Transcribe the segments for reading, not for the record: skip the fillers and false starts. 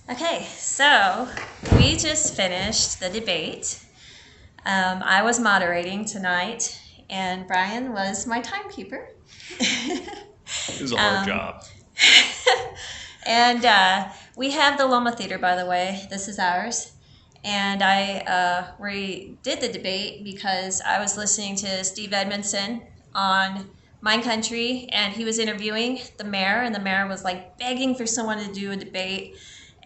Okay, so we just finished the debate. I was moderating tonight, and Brian was my timekeeper. It was a hard job. And we have the Loma Theater, by the way. This is ours. And I redid the debate because I was listening to Steve Edmondson on Mind Country, and he was interviewing the mayor, and the mayor was like begging for someone to do a debate.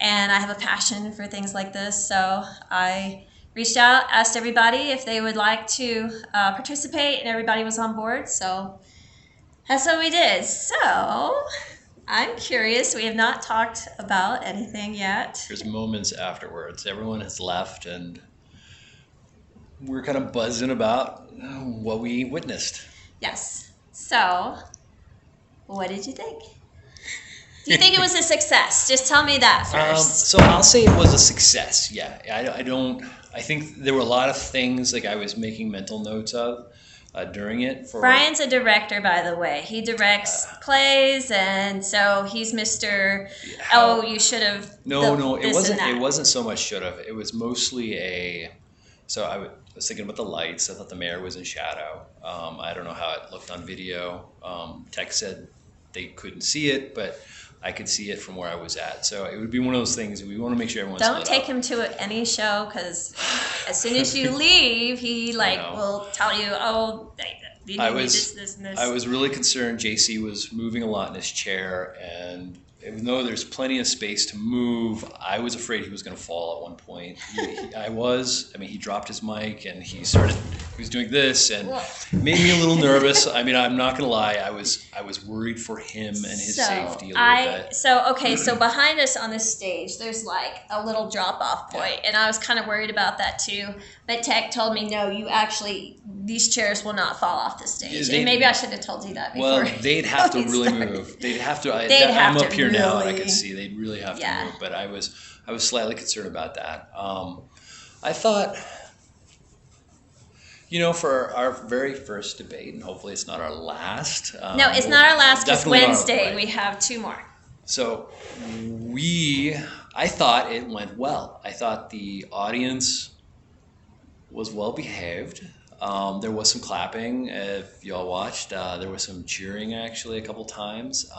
And I have a passion for things like this, so I reached out, asked everybody if they would like to participate, and everybody was on board. So that's what we did. So I'm curious. We have not talked about anything yet. There's moments afterwards. Everyone has left, and we're kind of buzzing about what we witnessed. Yes. So, what did you think? Do you think it was a success? Just tell me that first. So I'll say it was a success. Yeah, I think there were a lot of things like I was making mental notes of during it. Brian's a director, by the way. He directs plays, and so he's Mr. Oh, you should have. No, it wasn't. It wasn't so much should have. It was mostly a. So I was thinking about the lights. I thought the mayor was in shadow. I don't know how it looked on video. Tech said they couldn't see it, but I could see it from where I was at. So it would be one of those things. We want to make sure everyone's Don't take him to any show, because as soon as you leave, he will tell you, oh, you need this, and this. I was really concerned. JC was moving a lot in his chair, and even though there's plenty of space to move, I was afraid he was going to fall at one point. He dropped his mic, and he was doing this, and it made me a little nervous. I mean, I'm not going to lie. I was worried for him and his safety a little bit. So behind us on this stage, there's like a little drop-off point, and I was kind of worried about that too. But Tech told me, no, these chairs will not fall off the stage. And maybe I should have told you that before. Well, they'd have to really move. They'd have to. I'm up here now, and I can see they'd really have to move. But I was slightly concerned about that. I thought, for our very first debate, and hopefully it's not our last. No, it's not our last, because Wednesday we have two more. So I thought it went well. I thought the audience was well behaved. There was some clapping, if y'all watched. There was some cheering, actually, a couple times.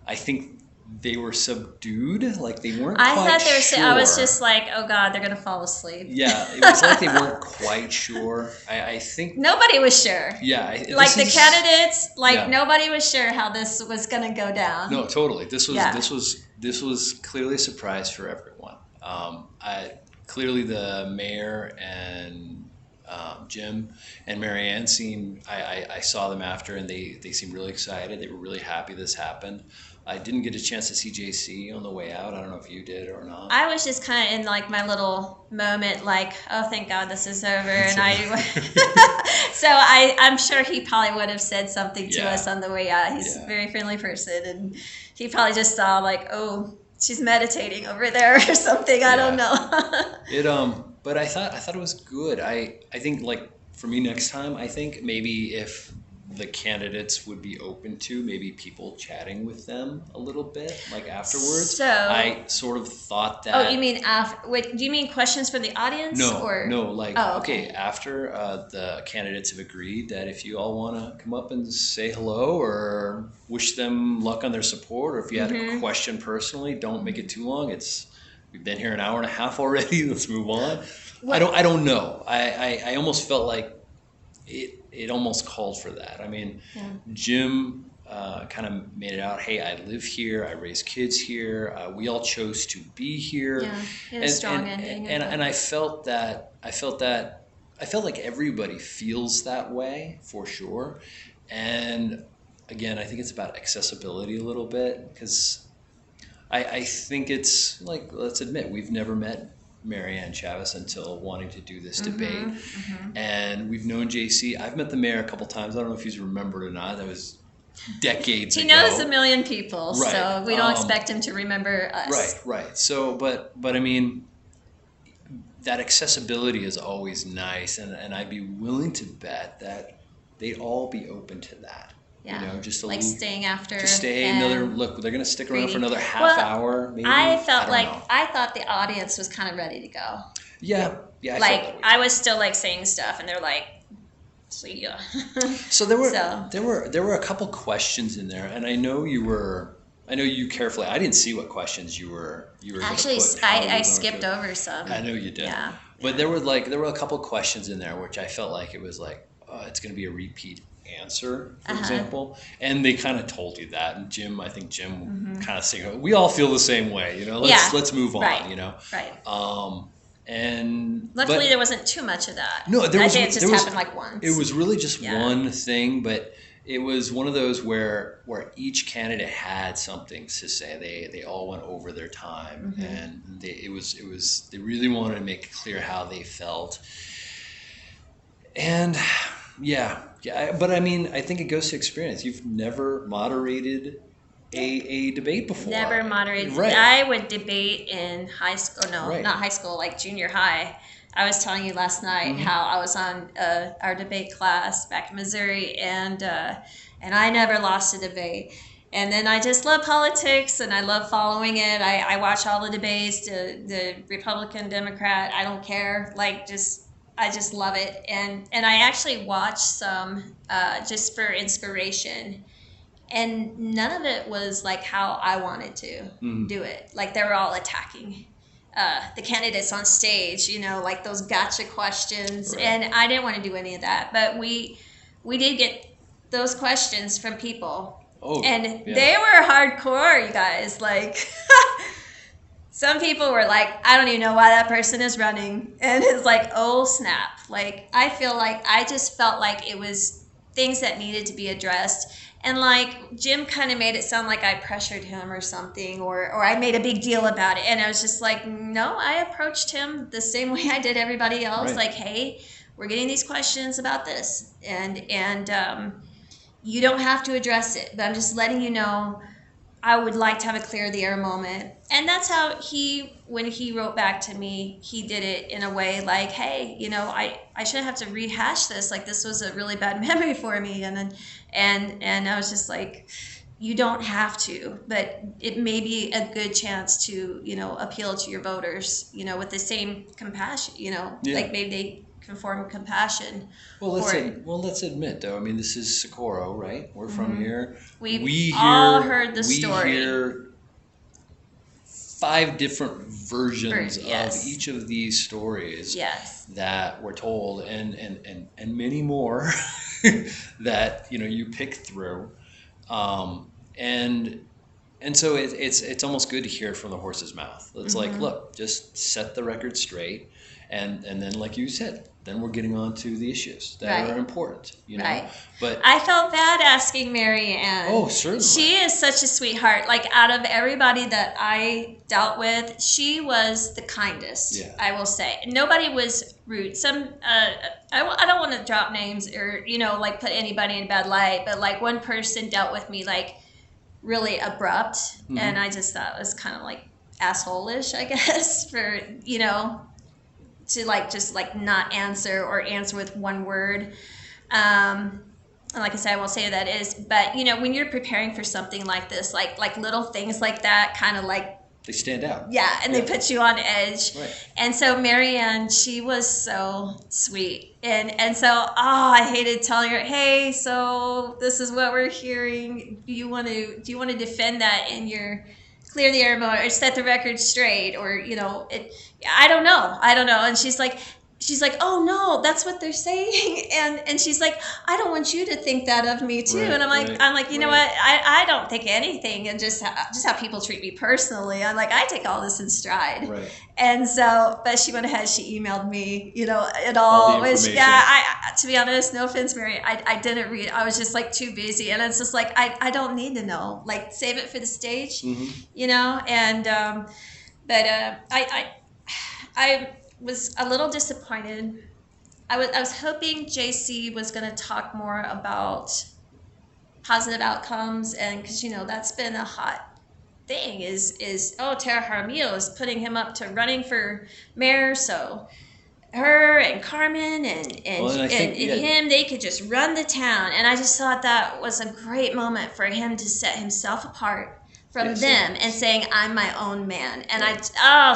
I think they were subdued, like they weren't quite sure. I was just like, oh God, they're going to fall asleep. Yeah, it was like they weren't quite sure. I think... Nobody was sure. Yeah. The candidates, nobody was sure how this was going to go down. No, totally. This was clearly a surprise for everyone. Clearly the mayor and Jim and Marianne I saw them after, and they seemed really excited. They were really happy this happened. I didn't get a chance to see JC on the way out. I don't know if you did or not. I was just kind of in my little moment, oh, thank God this is over. So I'm sure he probably would have said something to us on the way out. He's a very friendly person, and he probably just saw oh, she's meditating over there or something. I don't know. But I thought it was good. I think for me next time, I think maybe if the candidates would be open to maybe people chatting with them a little bit, afterwards. So I sort of thought that. Oh, you mean after? Wait, do you mean questions from the audience? No, okay, after the candidates have agreed that if you all want to come up and say hello or wish them luck on their support, or if you had a question personally, don't make it too long. We've been here an hour and a half already. Let's move on. I don't know. I almost felt like it almost called for that. I mean, Jim kind of made it out. Hey, I live here. I raise kids here. We all chose to be here. Yeah, he had a strong ending. And I felt like everybody feels that way for sure. And again, I think it's about accessibility a little bit, because I think it's let's admit, we've never met Marianne Chavez until wanting to do this debate. And we've known JC. I've met the mayor a couple times. I don't know if he's remembered or not. That was decades ago. He knows a million people, so we don't expect him to remember us. Right. So, but I mean, that accessibility is always nice, and I'd be willing to bet that they'd all be open to that. You Yeah. know, just a Like little, staying after just stay another and look. They're gonna stick around for greeting. another half Well, hour, maybe. I I felt don't like know. I thought the audience was kind of ready to go. Yeah, yeah, I felt that Like way I too. was still like saying stuff, and they're like, "See ya." So there were So there were a couple questions in there, and I know you carefully. I didn't see what questions you were gonna actually, put and how you I were going skipped to. over some. I know you did, Yeah, but yeah. there were a couple questions in there which I felt like it was like it's going to be a repeat answer, for Uh-huh. example, and they kind of told you that. And Jim, I think Jim Mm-hmm. kind of saying we all feel the same way, you know. Yeah. Let's move Right. on, you know. Right. And Luckily, there wasn't too much of that. no, I think it just happened like once. it was really just Yeah. one thing, but it was one of those where each candidate had something to say. They all went over their time, Mm-hmm. and it was they really wanted to make it clear how they felt. And yeah, but I mean, I think it goes to experience. You've never moderated a debate before. Never moderated. Right. I would debate in high school. No, Right. not high school, like junior high. I was telling you last night Mhm. how I was on our debate class back in Missouri, and I never lost a debate. And then I just love politics, and I love following it. I watch all the debates, the Republican, Democrat. I don't care. Like I just love it. And I actually watched some just for inspiration, and none of it was like how I wanted to do it. Like they were all attacking the candidates on stage, you know, like those gotcha questions, Right. and I didn't want to do any of that. But we did get those questions from people, Oh, and yeah. they were hardcore, you guys. Like some people were like, I don't even know why that person is running, and it's like, oh snap. Like I feel like I just felt like it was things that needed to be addressed. And like Jim kind of made it sound like I pressured him or something, or I made a big deal about it. And I was just like, no, I approached him the same way I did everybody else. Right. Like, hey, we're getting these questions about this, and you don't have to address it, but I'm just letting you know I would like to have a clear the air moment. And that's how when he wrote back to me, he did it in a way like, hey, you know, I shouldn't have to rehash this. Like this was a really bad memory for me. And I was just like, you don't have to, but it may be a good chance to, you know, appeal to your voters, you know, with the same compassion, you know, Yeah. like maybe they can form compassion. Well, let's let's admit though. I mean, this is Socorro, right? We're from here. We all heard the story. We hear 5 different versions Yes. of each of these stories. Yes. That were told, and many more that you pick through, and so it's almost good to hear it from the horse's mouth. It's like, look, just set the record straight, and then like you said, then we're getting on to the issues that Right. are important, you know. Right. But I felt bad asking Mary Ann. Oh, certainly. She is such a sweetheart. Like out of everybody that I dealt with, she was the kindest. Yeah. I will say. Nobody was rude. I don't want to drop names or like put anybody in a bad light, but like one person dealt with me like really abrupt, and I just thought it was kind of like asshole-ish, I guess, for to like just like not answer or answer with one word. And like I said, I won't say who that is, but when you're preparing for something like this, like little things like that kind of like they stand out. Yeah, and they put you on edge. Right. And so Marianne, she was so sweet. And so I hated telling her, hey, so this is what we're hearing. Do you want to defend that in your clear the air mode or set the record straight, or I don't know. And she's like, oh no, that's what they're saying. And she's like, I don't want you to think that of me too. Right, and I'm like, you know what? I don't think anything. And just how people treat me personally. I'm like, I take all this in stride. Right. And so, but she went ahead, she emailed me, it all, which, to be honest, no offense, Mary, I didn't read. I was just like too busy. And it's just like, I don't need to know, like save it for the stage, and, but, I was a little disappointed. I was hoping JC was going to talk more about positive outcomes, and because that's been a hot thing is Tara Jaramillo is putting him up to running for mayor, so her and Carmen and, Well, and I think, and him, they could just run the town. And I just thought that was a great moment for him to set himself apart from Yes, them yes. and saying, I'm my own man. And Right.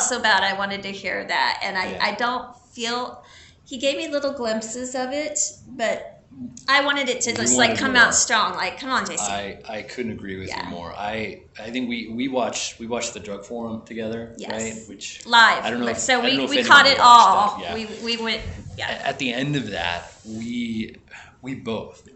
so bad I wanted to hear that. And Yeah. I don't feel, he gave me little glimpses of it, but I wanted it to We just wanted like come more. out strong. Like, come on, JC. I couldn't agree with Yeah. you more. I think we watched the drug forum together, Yes. right? Which Live. I don't know. If, So I don't know if we anyone caught it watched all. that. Yeah. We went, yeah. At the end of that, we both,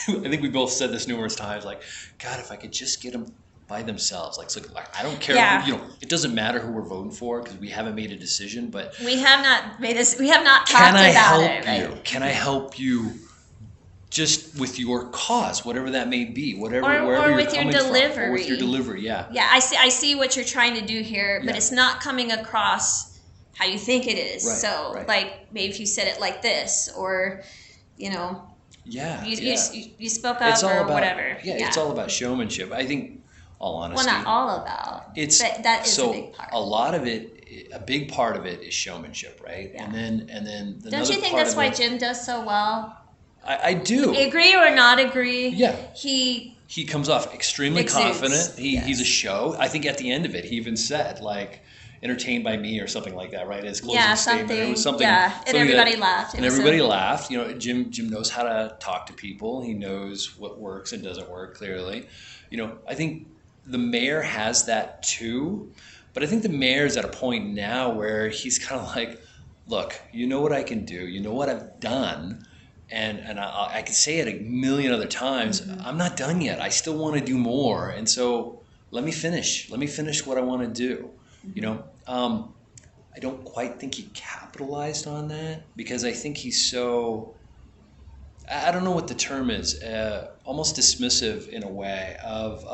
I think we both said this numerous times. Like, God, if I could just get them by themselves. Like I don't care. Yeah. You know, it doesn't matter who we're voting for because we haven't made a decision. But We have not talked can I about help it, right? you? Can I help you? Just with your cause, whatever that may be, wherever Or wherever with you're your coming from, or delivery. with your delivery, yeah. Yeah, I see what you're trying to do here, but Yeah. it's not coming across how you think it is. Right, So, right. like, maybe if you said it like this, or, you know, Yeah, you spoke up it's all or about whatever. Yeah, it's all about showmanship. I think, all Well, honesty, not all about. it's but that is so a big part. a lot of it, a big part of it is showmanship, right? Yeah. And then Don't you think that's why Jim does so well? I do. Agree or not agree? Yeah. He He comes off extremely Exudes. confident. Yes. He's a show. I think at the end of it, he even said like, "Entertained by me" or something like that, right? His closing statement. It was something. Yeah, and something everybody that- laughed. And everybody laughed. You know, Jim knows how to talk to people. He knows what works and doesn't work. Clearly, you know, I think the mayor has that too. But I think the mayor's at a point now where he's kind of like, "Look, you know what I can do. You know what I've done." And I can say it a million other times. Mm-hmm. I'm not done yet. I still want to do more. And so let me finish. Let me finish what I want to do. You know, I don't quite think he capitalized on that because I think he's so, I don't know what the term is, almost dismissive in a way of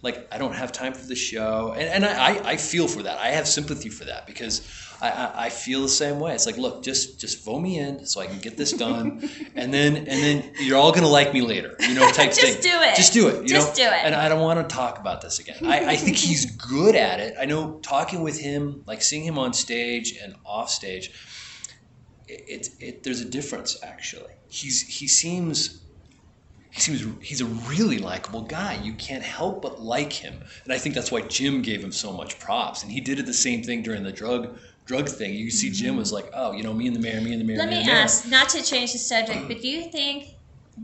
like, I don't have time for the show. And I feel for that. I have sympathy for that because I feel the same way. It's like, look, just vote me in so I can get this done, and then you're all gonna like me later, you know, type thing. Just do it. Just do it. You Just know? do it. And I don't want to talk about this again. I think he's good at it. I know talking with him, like seeing him on stage and off stage, there's a difference actually. He's a really likable guy. You can't help but like him. And I think that's why Jim gave him so much props. And he did it the same thing during the drug thing. You see Jim was like, oh, you know, me and the mayor. Let me ask, not to change the subject, but do you think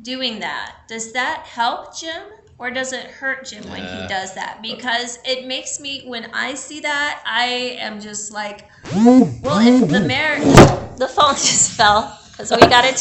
doing that, does that help Jim or does it hurt Jim when he does that? Because it makes me, when I see that, I am just like, well, if the mayor, the phone just fell because we got a text.